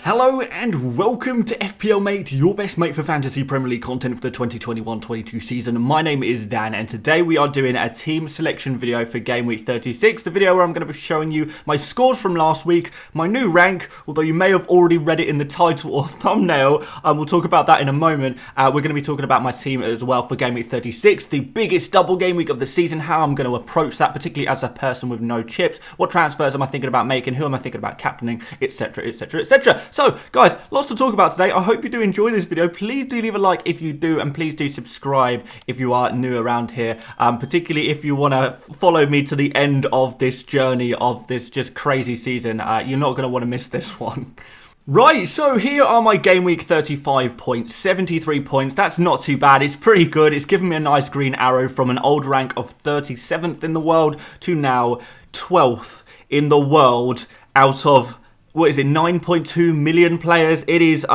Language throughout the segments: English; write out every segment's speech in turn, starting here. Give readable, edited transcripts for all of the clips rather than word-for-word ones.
Hello and welcome to FPL Mate, your best mate for fantasy Premier League content for the 2021-22 season. My name is Dan and today we are doing a team selection video for Game Week 36, the video where I'm going to be showing you my scores from last week, my new rank, although you may have already read it in the title or thumbnail. We'll talk about that in a moment. We're going to be talking about my team as well for Game Week 36, the biggest double game week of the season, how I'm going to approach that, particularly as a person with no chips. What transfers am I thinking about making? Who am I thinking about captaining? Etc, etc, etc. So, guys, lots to talk about today. I hope you do enjoy this video. Please do leave a like if you do, and please do subscribe if you are new around here, particularly if you want to follow me to the end of this journey of this just crazy season. You're not going to want to miss this one. Right, so here are my Game Week 35 points, 73 points. That's not too bad. It's pretty good. It's given me a nice green arrow from an old rank of 37th in the world to now 12th in the world out of, what is it, 9.2 million players? It is,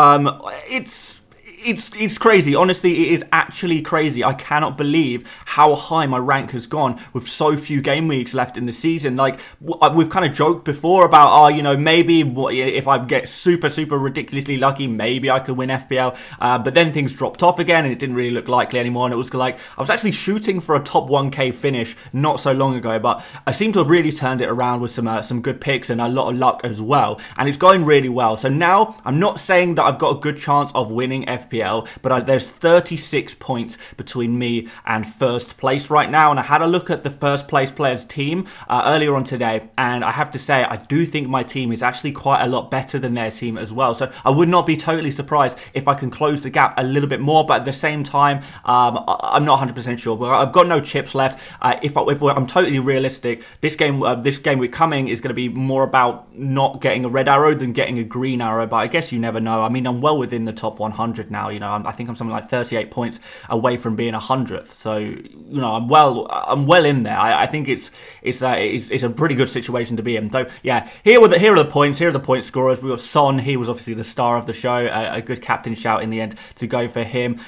it's crazy. Honestly, it is actually crazy. I cannot believe how high my rank has gone with so few game weeks left in the season. Like, we've kind of joked before about, maybe if I get super ridiculously lucky, maybe I could win FPL. But then things dropped off again and it didn't really look likely anymore. And it was like, I was actually shooting for a top 1k finish not so long ago, but I seem to have really turned it around with some good picks and a lot of luck as well. And it's going really well. So now I'm not saying that I've got a good chance of winning FPL, but there's 36 points between me and first place right now, and I had a look at the first place players team earlier on today, and I have to say I do think my team is actually quite a lot better than their team as well, so I would not be totally surprised if I can close the gap a little bit more, but at the same time I'm not 100% sure. But I've got no chips left. If I'm totally realistic, this game week coming is going to be more about not getting a red arrow than getting a green arrow, but I guess you never know. I mean, I'm well within the top 100 now. I think I'm something like 38 points away from being 100th. So, I'm well in there. I think it's a pretty good situation to be in. So, yeah, here are the points. Here are the point scorers. We got Son. He was obviously the star of the show. A good captain shout in the end to go for him.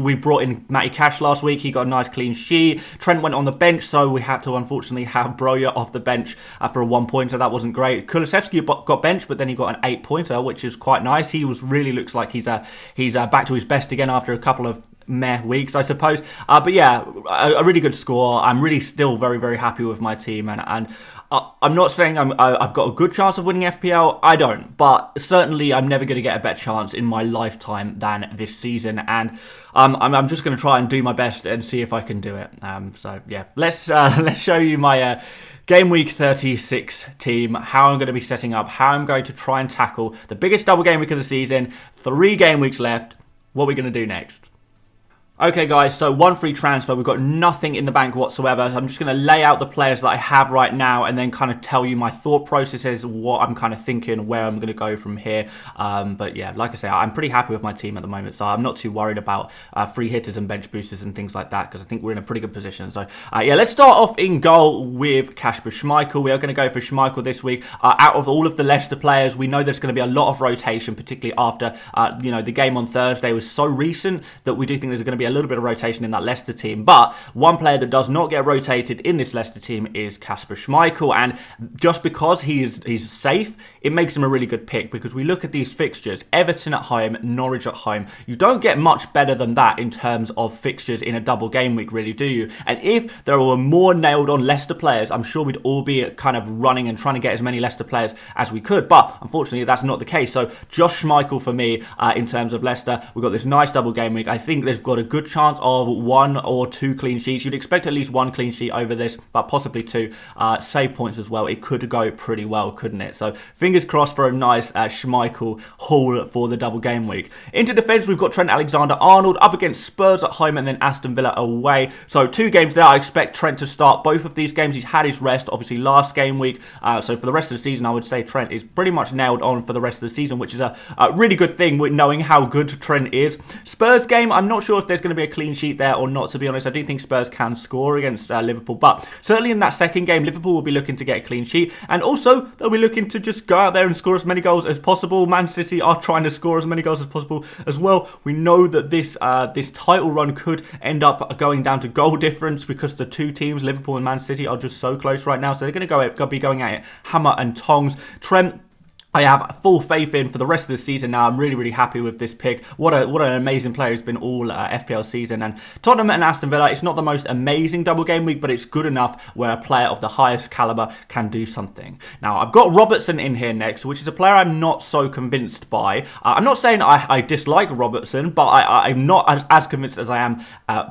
We brought in Matty Cash last week. He got a nice clean sheet. Trent went on the bench, so we had to unfortunately have Broja off the bench for a 1-pointer. That wasn't great. Kulusevski got benched, but then he got an 8-pointer, which is quite nice. He really looks like he's back to his best again after a couple of meh weeks, I suppose. But yeah, a really good score. I'm really still very happy with my team, and I'm not saying I've got a good chance of winning FPL. I don't, but certainly I'm never going to get a better chance in my lifetime than this season, and I'm just going to try and do my best and see if I can do it. So yeah, let's show you my Game Week 36 team, how I'm going to be setting up, how I'm going to try and tackle the biggest double game week of the season. 3 game weeks left. What are we going to do next? Okay guys, so 1 free transfer. We've got nothing in the bank whatsoever. So I'm just going to lay out the players that I have right now and then kind of tell you my thought processes, what I'm kind of thinking, where I'm going to go from here. But yeah, like I say, I'm pretty happy with my team at the moment, so I'm not too worried about free hitters and bench boosters and things like that, because I think we're in a pretty good position. So yeah, let's start off in goal with Kasper Schmeichel. We are going to go for Schmeichel this week. Out of all of the Leicester players, we know there's going to be a lot of rotation, particularly after the game on Thursday was so recent that we do think there's going to be a little bit of rotation in that Leicester team. But one player that does not get rotated in this Leicester team is Kasper Schmeichel, and just because he's safe, it makes him a really good pick, because we look at these fixtures: Everton at home, Norwich at home. You don't get much better than that in terms of fixtures in a double game week, really, do you? And if there were more nailed on Leicester players, I'm sure we'd all be kind of running and trying to get as many Leicester players as we could, but unfortunately that's not the case. So Josh Schmeichel for me, in terms of Leicester, we've got this nice double game week. I think they've got a good chance of 1 or 2 clean sheets. You'd expect at least 1 clean sheet over this, but possibly 2. Save points as well. It could go pretty well, couldn't it? So fingers crossed for a nice Schmeichel haul for the double game week. Into defence, we've got Trent Alexander-Arnold up against Spurs at home and then Aston Villa away. So 2 games there. I expect Trent to start both of these games. He's had his rest, obviously, last game week. So for the rest of the season, I would say Trent is pretty much nailed on for the rest of the season, which is a really good thing with knowing how good Trent is. Spurs game, I'm not sure if there's going to be a clean sheet there or not, to be honest. I do think Spurs can score against Liverpool, but certainly in that second game, Liverpool will be looking to get a clean sheet, and also they'll be looking to just go out there and score as many goals as possible. Man City are trying to score as many goals as possible as well. We know that this title run could end up going down to goal difference, because the 2 teams, Liverpool and Man City, are just so close right now, so they're going to be going at it hammer and tongs. Trent I have full faith in for the rest of the season now. I'm really, really happy with this pick. What an amazing player he's been all FPL season. And Tottenham and Aston Villa, it's not the most amazing double game week, but it's good enough where a player of the highest caliber can do something. Now, I've got Robertson in here next, which is a player I'm not so convinced by. I'm not saying I dislike Robertson, but I'm not as convinced as I am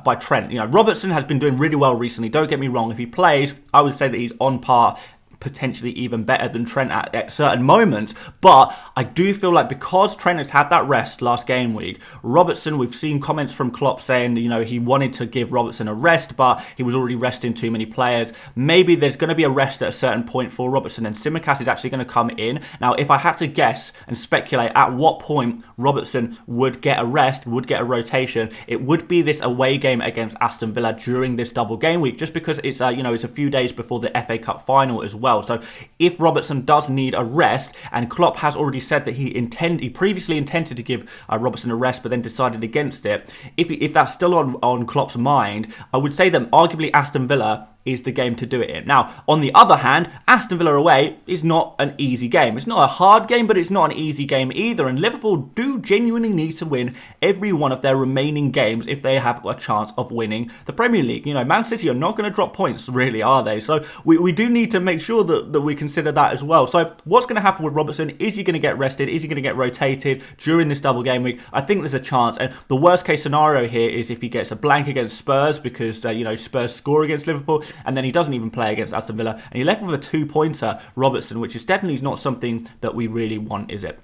by Trent. You know, Robertson has been doing really well recently. Don't get me wrong. If he plays, I would say that he's on par, potentially even better than Trent at certain moments, but I do feel like because Trent has had that rest last game week, Robertson, we've seen comments from Klopp saying, you know, he wanted to give Robertson a rest, but he was already resting too many players. Maybe there's going to be a rest at a certain point for Robertson, and Tsimikas is actually going to come in. Now, if I had to guess and speculate at what point Robertson would get a rest, would get a rotation, it would be this away game against Aston Villa during this double game week, just because it's you know, it's a few days before the FA Cup final as well. So if Robertson does need a rest, and Klopp has already said that he previously intended to give Robertson a rest, but then decided against it. If that's still on Klopp's mind, I would say that arguably Aston Villa is the game to do it in. Now, on the other hand, Aston Villa away is not an easy game. It's not a hard game, but it's not an easy game either. And Liverpool do genuinely need to win every one of their remaining games if they have a chance of winning the Premier League. You know, Man City are not going to drop points, really, are they? So we do need to make sure that we consider that as well. So what's going to happen with Robertson? Is he going to get rested? Is he going to get rotated during this double game week? I think there's a chance. And the worst case scenario here is if he gets a blank against Spurs, because, you know, Spurs score against Liverpool, and then he doesn't even play against Aston Villa, and you're left with a 2-pointer Robertson, which is definitely not something that we really want, is it?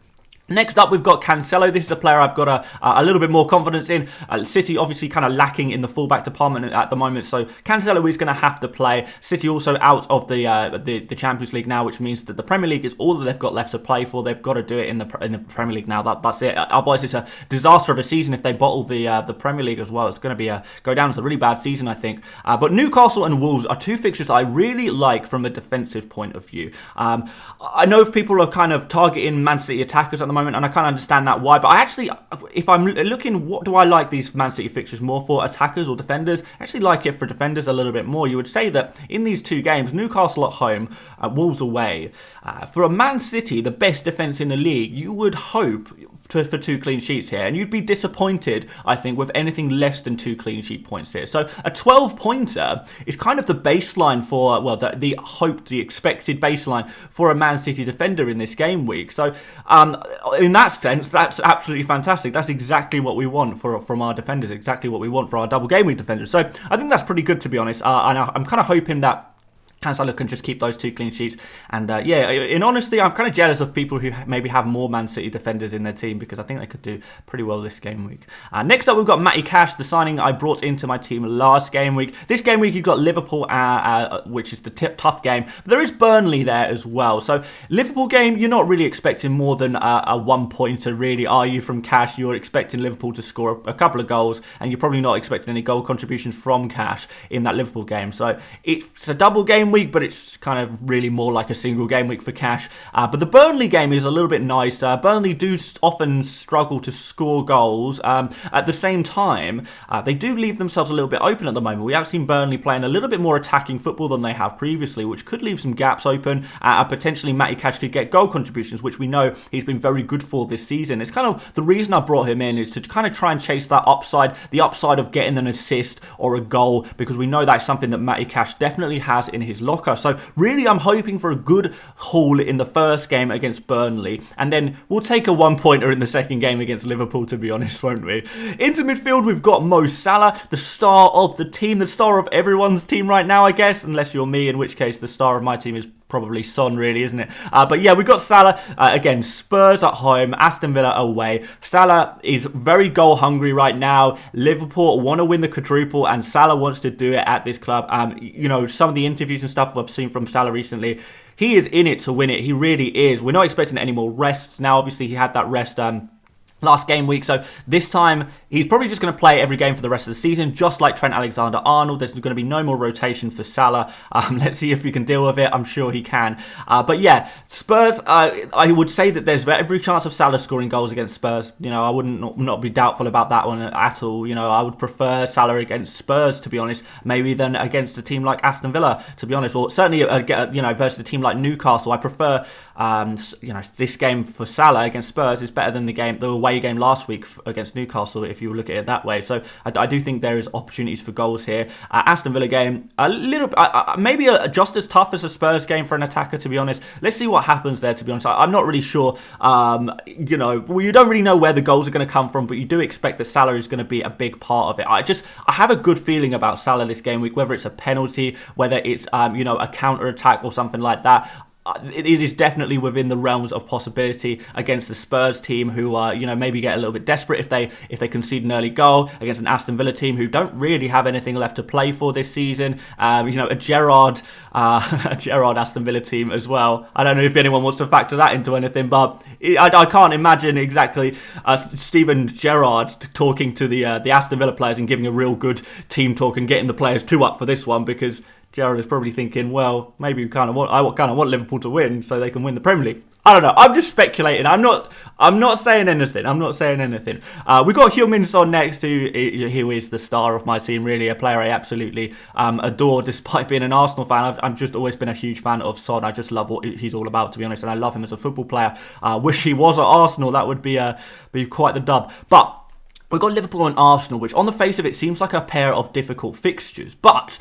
Next up, we've got Cancelo. This is a player I've got a little bit more confidence in. City obviously kind of lacking in the fullback department at the moment, so Cancelo is going to have to play. City also out of the Champions League now, which means that the Premier League is all that they've got left to play for. They've got to do it in the Premier League now. That's it. Otherwise, it's a disaster of a season if they bottle the Premier League as well. It's going to be go down as a really bad season, I think. But Newcastle and Wolves are two fixtures I really like from a defensive point of view. I know people are kind of targeting Man City attackers at the moment, and I kind of understand that why, but I actually, if I'm looking, what do I like these Man City fixtures more for, attackers or defenders? I actually like it for defenders a little bit more. You would say that in these two games, Newcastle at home, Wolves away, for a Man City, the best defence in the league, you would hope for 2 clean sheets here, and you'd be disappointed, I think, with anything less than 2 clean sheet points here. So a 12-pointer is kind of the baseline for, well, the expected baseline for a Man City defender in this game week. So in that sense, that's absolutely fantastic. That's exactly what we want from our defenders, exactly what we want for our double game week defenders. So I think that's pretty good, to be honest. And I'm kind of hoping that Cancelo can just keep those 2 clean sheets. And yeah, in honesty, I'm kind of jealous of people who maybe have more Man City defenders in their team, because I think they could do pretty well this game week. Next up, we've got Matty Cash, the signing I brought into my team last game week. This game week, you've got Liverpool, which is the tough game. But there is Burnley there as well. So Liverpool game, you're not really expecting more than a 1-pointer, really, are you, from Cash? You're expecting Liverpool to score a couple of goals, and you're probably not expecting any goal contributions from Cash in that Liverpool game. So it's a double game week, but it's kind of really more like a single game week for Cash. But the Burnley game is a little bit nicer. Burnley do often struggle to score goals. At the same time, they do leave themselves a little bit open at the moment. We have seen Burnley playing a little bit more attacking football than they have previously, which could leave some gaps open. Potentially, Matty Cash could get goal contributions, which we know he's been very good for this season. It's kind of the reason I brought him in, is to kind of try and chase that upside, the upside of getting an assist or a goal, because we know that's something that Matty Cash definitely has in his locker. So really, I'm hoping for a good haul in the first game against Burnley, and then we'll take a 1-pointer in the second game against Liverpool, to be honest, won't we? Into midfield, we've got Mo Salah, the star of the team, the star of everyone's team right now, I guess, unless you're me, in which case the star of my team is probably Son, really, isn't it? But yeah, we've got Salah. Again, Spurs at home, Aston Villa away. Salah is very goal hungry right now. Liverpool want to win the quadruple, and Salah wants to do it at this club. You know, some of the interviews and stuff I've seen from Salah recently, he is in it to win it. He really is. We're not expecting any more rests now. Obviously, he had that rest last game week. So this time, he's probably just going to play every game for the rest of the season, just like Trent Alexander-Arnold. There's going to be no more rotation for Salah. Let's see if he can deal with it. I'm sure he can. But yeah, Spurs, I would say that there's every chance of Salah scoring goals against Spurs. You know, I wouldn't not be doubtful about that one at all. You know, I would prefer Salah against Spurs, to be honest, maybe than against a team like Aston Villa, to be honest, or certainly, you know, versus a team like Newcastle. I prefer, you know, this game for Salah against Spurs is better than the away game last week against Newcastle, if you look at it that way. So I do think there is opportunities for goals here. Aston Villa game, a little maybe just as tough as a Spurs game for an attacker, to be honest. Let's see what happens there, to be honest. I'm not really sure. You know, well, you don't really know where the goals are going to come from, but you do expect that Salah is going to be a big part of it. I have a good feeling about Salah this game week, whether it's a penalty, whether it's you know, a counter attack or something like that. It is definitely within the realms of possibility against the Spurs team, who you know, maybe get a little bit desperate if they concede an early goal, against an Aston Villa team who don't really have anything left to play for this season. You know, a Gerrard Aston Villa team as well. I don't know if anyone wants to factor that into anything, but I can't imagine exactly Steven Gerrard talking to the Aston Villa players and giving a real good team talk and getting the players two up for this one, because Gerrard is probably thinking, well, maybe I kind of want Liverpool to win so they can win the Premier League. I don't know. I'm just speculating. I'm not saying anything. We got HeungMin Son next, who is the star of my team. Really, a player I absolutely adore, despite being an Arsenal fan. I've just always been a huge fan of Son. I just love what he's all about, to be honest, and I love him as a football player. Wish he was at Arsenal. That would be quite the dub. But we've got Liverpool and Arsenal, which on the face of it seems like a pair of difficult fixtures. But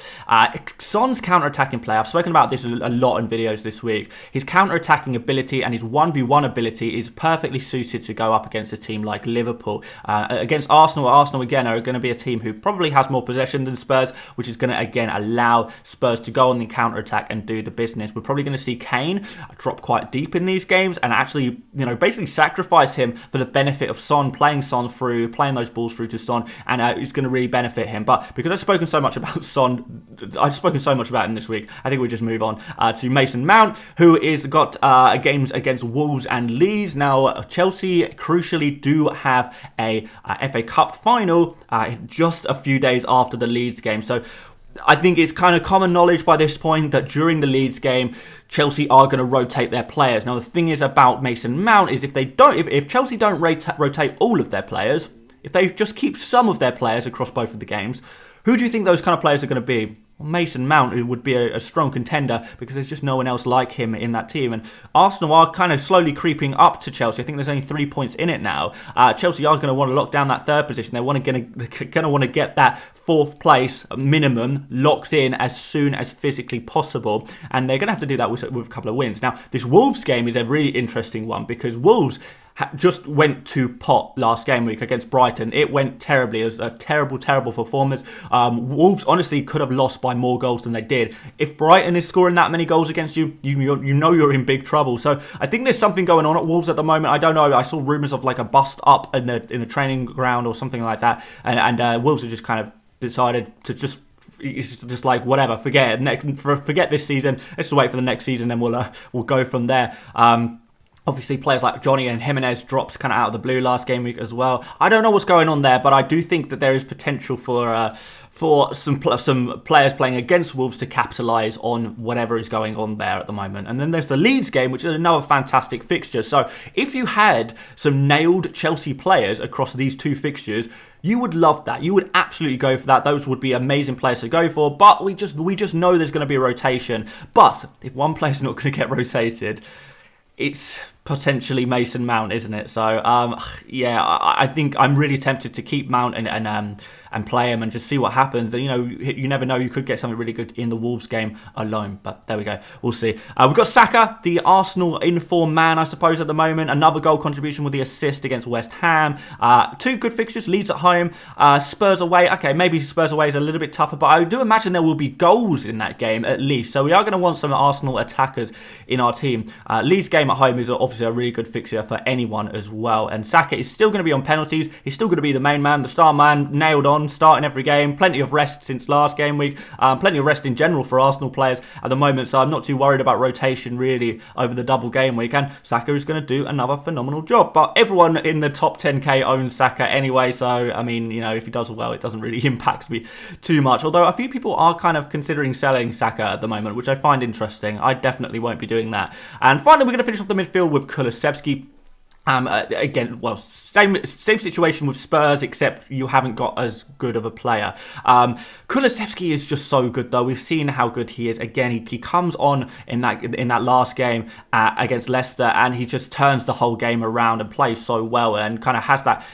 Son's counter-attacking play, I've spoken about this a lot in videos this week. His counter-attacking ability and his 1v1 ability is perfectly suited to go up against a team like Liverpool. Against Arsenal again are going to be a team who probably has more possession than Spurs, which is going to again allow Spurs to go on the counter-attack and do the business. We're probably going to see Kane drop quite deep in these games and actually, you know, basically sacrifice him for the benefit of Son, playing those balls through to Son, and it's going to really benefit him. But because I've spoken so much about Son, I've spoken so much about him this week, I think we'll just move on to Mason Mount, who is got games against Wolves and Leeds. Now, Chelsea crucially do have a FA Cup final just a few days after the Leeds game. So I think it's kind of common knowledge by this point that during the Leeds game, Chelsea are going to rotate their players. Now, the thing is about Mason Mount is if Chelsea don't rotate all of their players, if they just keep some of their players across both of the games, who do you think those kind of players are going to be? Well, Mason Mount, who would be a strong contender, because there's just no one else like him in that team. And Arsenal are kind of slowly creeping up to Chelsea. I think there's only 3 points in it now. Chelsea are going to want to lock down that third position. They're going to want to get that fourth place minimum locked in as soon as physically possible. And they're going to have to do that with a couple of wins. Now, this Wolves game is a really interesting one, because Wolves just went to pot last game week against Brighton. It went terribly. It was a terrible performance. Wolves honestly could have lost by more goals than they did. If Brighton is scoring that many goals against you, you know you're in big trouble. So I think there's something going on at Wolves at the moment. I don't know. I saw rumours of like a bust up in the training ground or something like that, and Wolves have just kind of decided to just. It's just like, whatever, forget this season. Let's just wait for the next season, and we'll go from there. Obviously, players like Johnny and Jimenez dropped kind of out of the blue last game week as well. I don't know what's going on there, but I do think that there is potential for some players playing against Wolves to capitalise on whatever is going on there at the moment. And then there's the Leeds game, which is another fantastic fixture. So if you had some nailed Chelsea players across these two fixtures, you would love that. You would absolutely go for that. Those would be amazing players to go for. But we just know there's going to be a rotation. But if one player's not going to get rotated, it's potentially Mason Mount, isn't it? So, yeah, I think I'm really tempted to keep Mount and play him and just see what happens. And, you know, you never know. You could get something really good in the Wolves game alone. But there we go. We'll see. We've got Saka, the Arsenal in-form man, I suppose, at the moment. Another goal contribution with the assist against West Ham. Two good fixtures. Leeds at home, Spurs away. Okay, maybe Spurs away is a little bit tougher, but I do imagine there will be goals in that game at least. So we are going to want some Arsenal attackers in our team. Leeds game at home is obviously obviously a really good fixture for anyone as well. And Saka is still going to be on penalties. He's still going to be the main man, the star man, nailed on, starting every game. Plenty of rest since last game week. Plenty of rest in general for Arsenal players at the moment, so I'm not too worried about rotation really over the double game week. And Saka is going to do another phenomenal job. But everyone in the top 10k owns Saka anyway, so I mean, you know, if he does well, it doesn't really impact me too much. Although a few people are kind of considering selling Saka at the moment, which I find interesting. I definitely won't be doing that. And finally, we're going to finish off the midfield with Kulusevski. Again, well, same situation with Spurs, except you haven't got as good of a player. Kulusevski is just so good, though. We've seen how good he is. Again, he comes on in that last game against Leicester, and he just turns the whole game around and plays so well, and kind of has that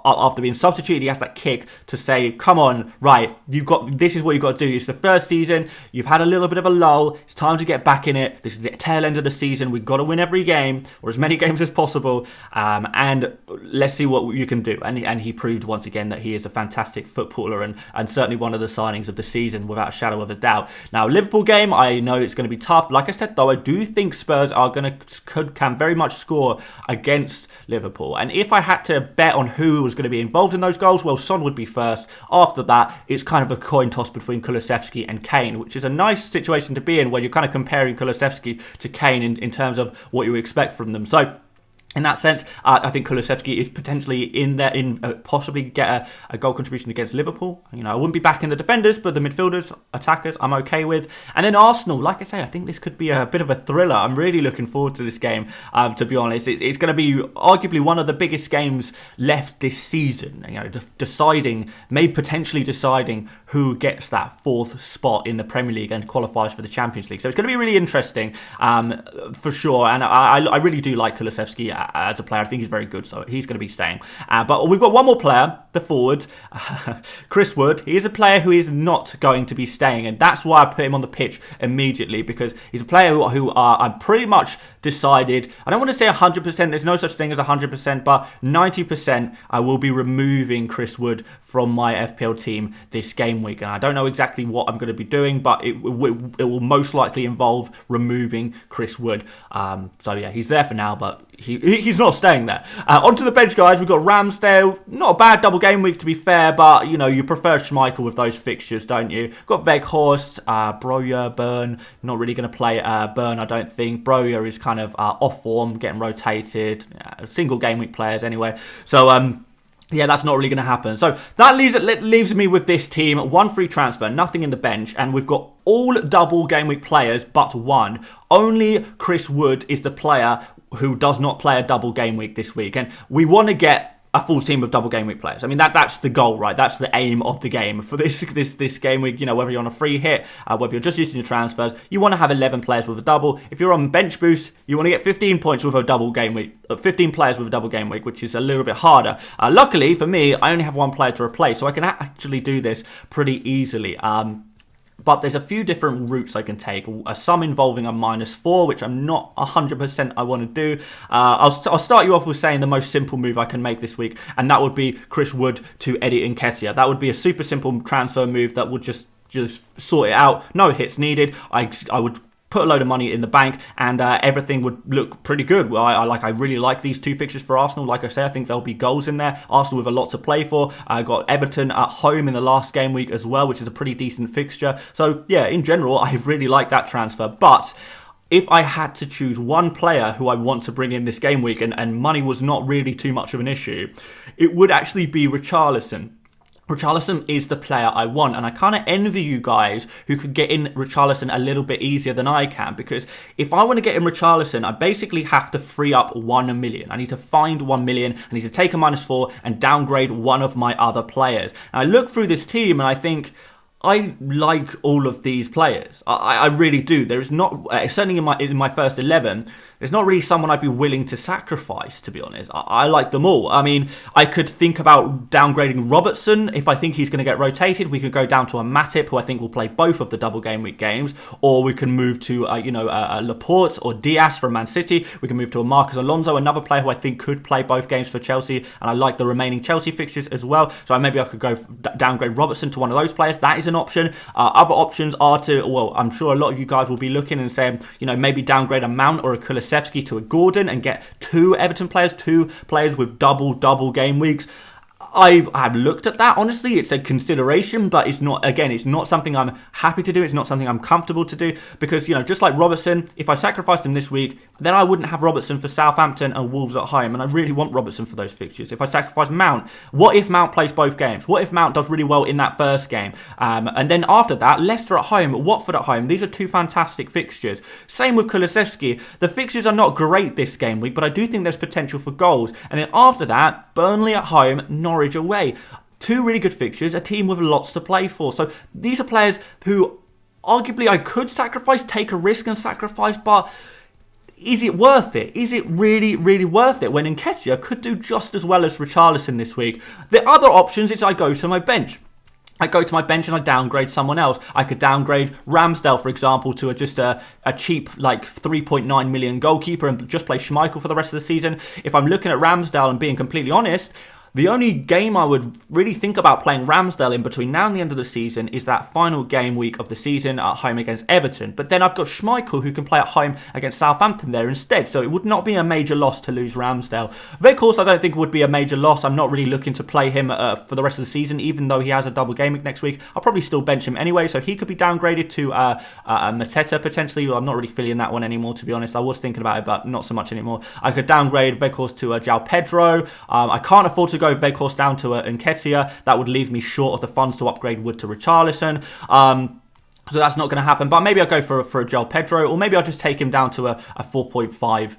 after being substituted, he has that kick to say, "Come on, right? This is what you've got to do. It's the first season. You've had a little bit of a lull. It's time to get back in it. This is the tail end of the season. We've got to win every game, or as many games as possible." And let's see what you can do. And he proved once again that he is a fantastic footballer and certainly one of the signings of the season without a shadow of a doubt. Now, Liverpool game, I know it's going to be tough. Like I said, though, I do think Spurs are can very much score against Liverpool. And if I had to bet on who was going to be involved in those goals, well, Son would be first. After that, it's kind of a coin toss between Kulusevski and Kane, which is a nice situation to be in, where you're kind of comparing Kulusevski to Kane in terms of what you expect from them. So, in that sense, I think Kulusevski is potentially possibly get a goal contribution against Liverpool. You know, I wouldn't be backing the defenders, but the midfielders, attackers, I'm okay with. And then Arsenal, like I say, I think this could be a bit of a thriller. I'm really looking forward to this game, to be honest. It's going to be arguably one of the biggest games left this season. You know, potentially deciding who gets that fourth spot in the Premier League and qualifies for the Champions League. So it's going to be really interesting, for sure. And I really do like Kulusevski as a player. I think he's very good, so he's going to be staying. But we've got one more player, the forward, Chris Wood. He is a player who is not going to be staying, and that's why I put him on the pitch immediately, because he's a player who I'm pretty much decided, I don't want to say 100%, there's no such thing as 100%, but 90% I will be removing Chris Wood from my FPL team this game week. And I don't know exactly what I'm going to be doing, but it will most likely involve removing Chris Wood. So yeah, he's there for now, but he's not staying there. Onto the bench, guys. We've got Ramsdale. Not a bad double game week, to be fair, but you know, you prefer Schmeichel with those fixtures, don't you? Got Weghorst, Broja, Burn. Not really going to play Burn, I don't think. Broja is kind of off form, getting rotated. Single game week players anyway. So yeah, that's not really going to happen. So that leaves me with this team. One free transfer, nothing in the bench, and we've got all double game week players but one. Only Chris Wood is the player who does not play a double game week this week, and we want to get a full team of double game week players. I mean, that's the goal, right? That's the aim of the game for this game week. You know, whether you're on a free hit, whether you're just using your transfers, you want to have 11 players with a double. If you're on bench boost, you want to get 15 points with a double game week, 15 players with a double game week, which is a little bit harder. Luckily for me, I only have one player to replace, so I can actually do this pretty easily. But there's a few different routes I can take, some involving a -4, which I'm not 100% I want to do. I'll start you off with saying the most simple move I can make this week, and that would be Chris Wood to Eddie Nketiah. That would be a super simple transfer move that would just sort it out. No hits needed. I would put a load of money in the bank, and everything would look pretty good. Well, I really like these two fixtures for Arsenal. Like I say, I think there'll be goals in there. Arsenal with a lot to play for. I got Everton at home in the last game week as well, which is a pretty decent fixture. So yeah, in general, I really like that transfer. But if I had to choose one player who I want to bring in this game week, and money was not really too much of an issue, it would actually be Richarlison. Richarlison is the player I want, and I kind of envy you guys who could get in Richarlison a little bit easier than I can, because if I want to get in Richarlison, I basically have to free up 1 million. I need to find 1 million, I need to take a -4 and downgrade one of my other players. And I look through this team and I think, I like all of these players. I really do. There is not, certainly in my first 11, there's not really someone I'd be willing to sacrifice, to be honest. I like them all. I mean, I could think about downgrading Robertson. If I think he's going to get rotated, we could go down to a Matip, who I think will play both of the double game week games, or we can move to Laporte or Diaz from Man City. We can move to a Marcos Alonso, another player who I think could play both games for Chelsea, and I like the remaining Chelsea fixtures as well. So maybe I could go downgrade Robertson to one of those players. That is an an option. Other options are to, well, I'm sure a lot of you guys will be looking and saying, you know, maybe downgrade a Mount or a Kulusevski to a Gordon and get two Everton players, two players with double game weeks. I've looked at that, honestly. It's a consideration, but it's not, again, it's not something I'm happy to do. It's not something I'm comfortable to do because, you know, just like Robertson, if I sacrificed him this week, then I wouldn't have Robertson for Southampton and Wolves at home, and I really want Robertson for those fixtures. If I sacrifice Mount, what if Mount plays both games? What if Mount does really well in that first game? And then after that, Leicester at home, Watford at home. These are two fantastic fixtures. Same with Kulusevski. The fixtures are not great this game week, but I do think there's potential for goals. And then after that, Burnley at home, Norwich away. Two really good fixtures, a team with lots to play for. So these are players who arguably I could sacrifice, take a risk and sacrifice, but is it worth it? Is it really, really worth it when Nketiah could do just as well as Richarlison this week? The other options is I go to my bench. I go to my bench and I downgrade someone else. I could downgrade Ramsdale, for example, to just a cheap, like 3.9 million goalkeeper and just play Schmeichel for the rest of the season. If I'm looking at Ramsdale and being completely honest, the only game I would really think about playing Ramsdale in between now and the end of the season is that final game week of the season at home against Everton. But then I've got Schmeichel who can play at home against Southampton there instead. So it would not be a major loss to lose Ramsdale. Weghorst I don't think would be a major loss. I'm not really looking to play him for the rest of the season, even though he has a double game week next week. I'll probably still bench him anyway. So he could be downgraded to Mateta potentially. I'm not really feeling that one anymore, to be honest. I was thinking about it, but not so much anymore. I could downgrade Weghorst to João Pedro. I can't afford to go Weghorst down to Nketiah. That would leave me short of the funds to upgrade Wood to Richarlison. So that's not going to happen. But maybe I'll go for a João Pedro, or maybe I'll just take him down to a 4.5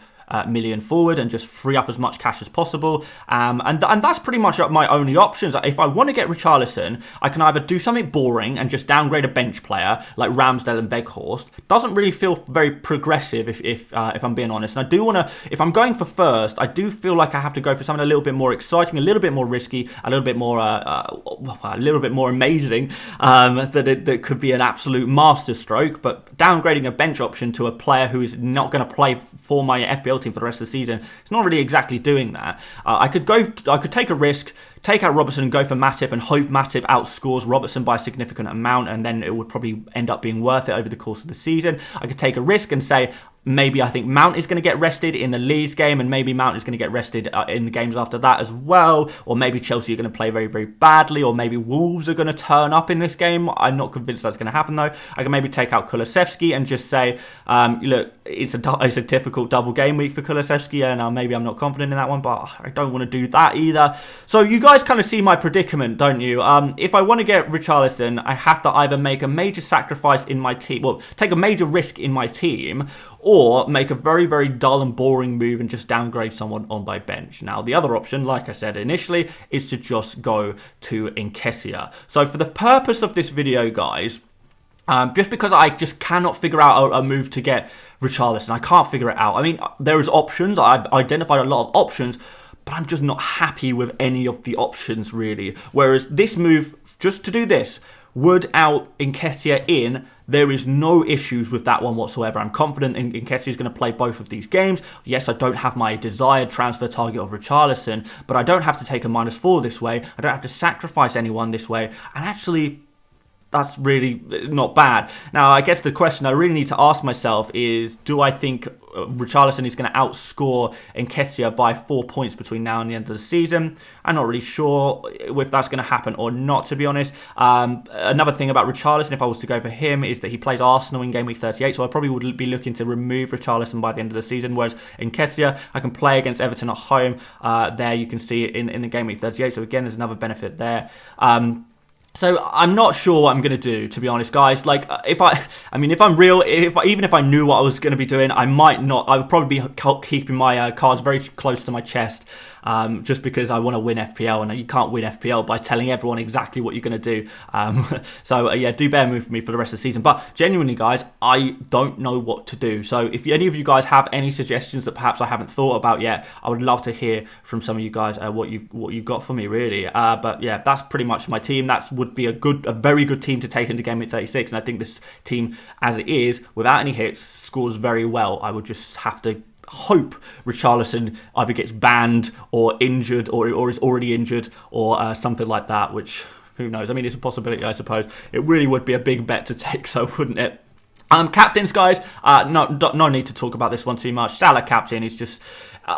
million forward and just free up as much cash as possible. And that's pretty much my only options. If I want to get Richarlison, I can either do something boring and just downgrade a bench player like Ramsdale and Weghorst. Doesn't really feel very progressive if I'm being honest. And I do want to, if I'm going for first, I do feel like I have to go for something a little bit more exciting, a little bit more risky, a little bit more amazing. That could be an absolute masterstroke. But downgrading a bench option to a player who is not going to play for my FPL team for the rest of the season, it's not really exactly doing that. I could take a risk, take out Robertson and go for Matip and hope Matip outscores Robertson by a significant amount, and then it would probably end up being worth it over the course of the season. I could take a risk and say, maybe I think Mount is going to get rested in the Leeds game, and maybe Mount is going to get rested in the games after that as well. Or maybe Chelsea are going to play very, very badly, or maybe Wolves are going to turn up in this game. I'm not convinced that's going to happen though. I can maybe take out Kulusevski and just say, look, it's a difficult double game week for Kulusevski, and maybe I'm not confident in that one, but I don't want to do that either. So you guys kind of see my predicament, don't you? If I want to get Richarlison, I have to either make a major sacrifice in my team, well, take a major risk in my team, or make a very, very dull and boring move and just downgrade someone on my bench. Now, the other option, like I said initially, is to just go to Nketiah. So for the purpose of this video, guys, just because I just cannot figure out a move to get Richarlison, I can't figure it out. I mean, there is options. I've identified a lot of options, but I'm just not happy with any of the options, really. Whereas this move, just to do this, Wood out, Nketiah in, there is no issues with that one whatsoever. I'm confident Nketiah is going to play both of these games. Yes, I don't have my desired transfer target of Richarlison, but I don't have to take a -4 this way. I don't have to sacrifice anyone this way. And actually, that's really not bad. Now, I guess the question I really need to ask myself is, do I think Richarlison is going to outscore Nketiah by 4 points between now and the end of the season? I'm not really sure if that's going to happen or not, to be honest. Another thing about Richarlison, if I was to go for him, is that he plays Arsenal in Game Week 38, so I probably would be looking to remove Richarlison by the end of the season, whereas Nketiah, I can play against Everton at home. There you can see it in the Game Week 38, so again, there's another benefit there. So I'm not sure what I'm going to do, to be honest, guys. Like, if I'm real, even if I knew what I was going to be doing, I would probably be keeping my cards very close to my chest. Just because I want to win FPL, and you can't win FPL by telling everyone exactly what you're going to do. Yeah, do bear with me for the rest of the season. But genuinely, guys, I don't know what to do. So if any of you guys have any suggestions that perhaps I haven't thought about yet, I would love to hear from some of you guys what you've got for me, really. But yeah, that's pretty much my team. That would be a very good team to take into Game Week 36, and I think this team, as it is, without any hits, scores very well. I would just have to hope Richarlison either gets banned or injured or is already injured or something like that, which who knows? I mean, it's a possibility, I suppose. It really would be a big bet to take, so wouldn't it? Captains, guys, no need to talk about this one too much. Salah captain is just...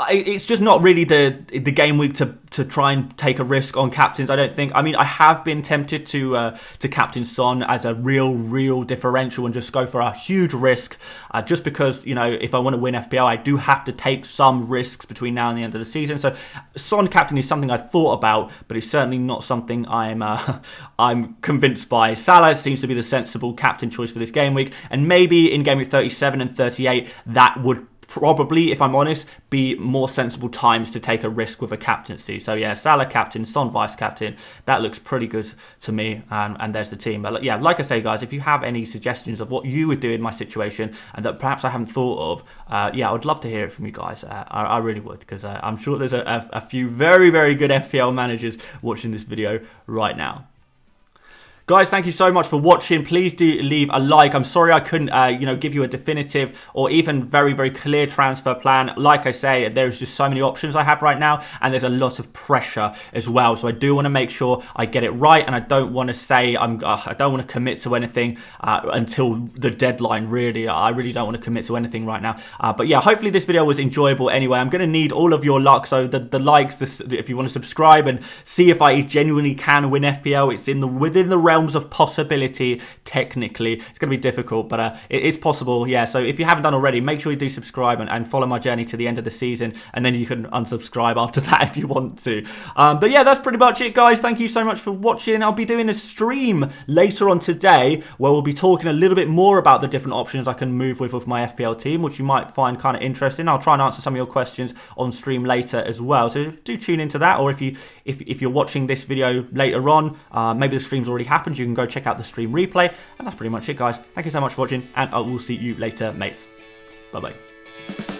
it's just not really the game week to try and take a risk on captains, I don't think. I mean, I have been tempted to captain Son as a real differential and just go for a huge risk, just because, you know, if I want to win FPL, I do have to take some risks between now and the end of the season. So Son captain is something I thought about, but it's certainly not something I'm convinced by. Salah seems to be the sensible captain choice for this game week, and maybe in game week 37 and 38 that would probably, if I'm honest, be more sensible times to take a risk with a captaincy. So yeah, Salah captain, Son vice captain, that looks pretty good to me, and there's the team. But yeah, like I say, guys, if you have any suggestions of what you would do in my situation and that perhaps I haven't thought of, yeah, I would love to hear it from you guys. I really would, because I'm sure there's a few very good FPL managers watching this video right now. Guys, thank you so much for watching. Please do leave a like. I'm sorry I couldn't, you know, give you a definitive or even very clear transfer plan. Like I say, there's just so many options I have right now, and there's a lot of pressure as well. So I do want to make sure I get it right, and I don't want to say I don't want to commit to anything until the deadline. Really, I really don't want to commit to anything right now. But yeah, hopefully this video was enjoyable. Anyway, I'm going to need all of your luck. So the likes, if you want to subscribe and see if I genuinely can win FPL, it's within the realm of possibility. Technically, it's going to be difficult, but it is possible. Yeah, so if you haven't done already, make sure you do subscribe and follow my journey to the end of the season, and then you can unsubscribe after that if you want to. But yeah, that's pretty much it, guys. Thank you so much for watching. I'll be doing a stream later on today where we'll be talking a little bit more about the different options I can move with my FPL team, which you might find kind of interesting. I'll try and answer some of your questions on stream later as well, so do tune into that. Or if you're watching this video later on, maybe the stream's already happened, you can go check out the stream replay. And that's pretty much it, guys. Thank you so much for watching, and I will see you later, mates. Bye bye.